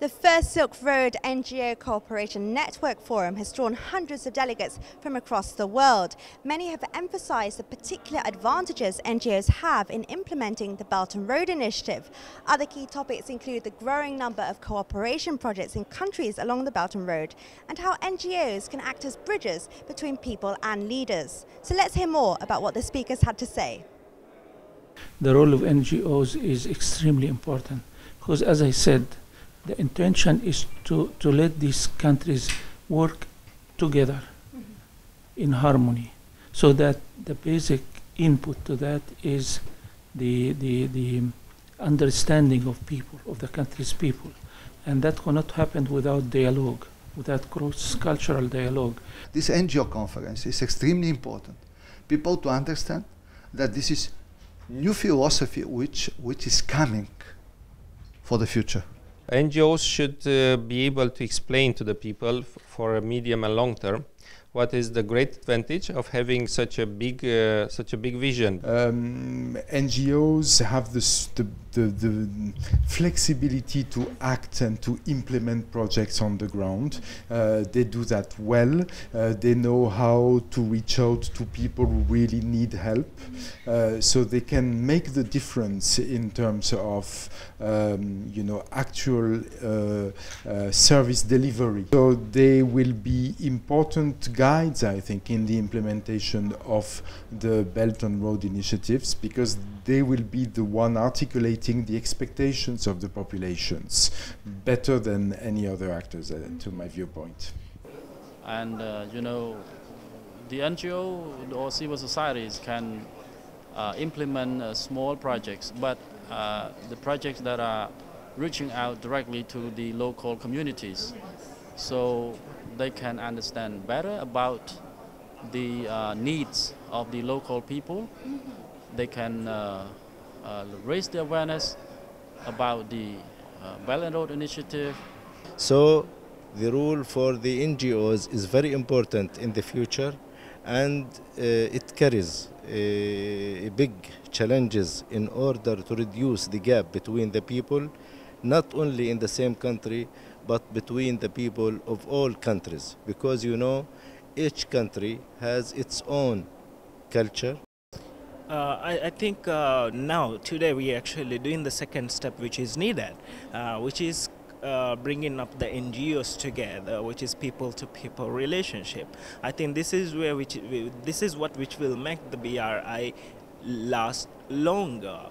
The first Silk Road NGO Cooperation Network Forum has drawn hundreds of delegates from across the world. Many have emphasized the particular advantages NGOs have in implementing the Belt and Road Initiative. Other key topics include the growing number of cooperation projects in countries along the Belt and Road and how NGOs can act as bridges between people and leaders. So let's hear more about what the speakers had to say. The role of NGOs is extremely important because, as I said, the intention is to let these countries work together in harmony, so that the basic input to that is the understanding of people, of the country's people. And that cannot happen without dialogue, without cross-cultural dialogue. This NGO conference is extremely important. People to understand that this is new philosophy which is coming for the future. NGOs should be able to explain to the people for a medium and long term what is the great advantage of having such a big vision. NGOs have the flexibility to act and to implement projects on the ground. They do that well. They know how to reach out to people who really need help, so they can make the difference in terms of actual service delivery. So they will be important guides, I think, in the implementation of the Belt and Road initiatives, because they will be the one articulating the expectations of the populations better than any other actors, to my viewpoint. And the NGO or civil societies can implement small projects, but the projects that are reaching out directly to the local communities, so they can understand better about the needs of the local people. They can raise the awareness about the Belt and Road Initiative. So the role for the NGOs is very important in the future, and it carries big challenges in order to reduce the gap between the people, not only in the same country, but between the people of all countries, because each country has its own culture. I think today we are actually doing the second step which is needed, which is bringing up the NGOs together, which is people-to-people relationship. I think this is what will make the BRI last longer.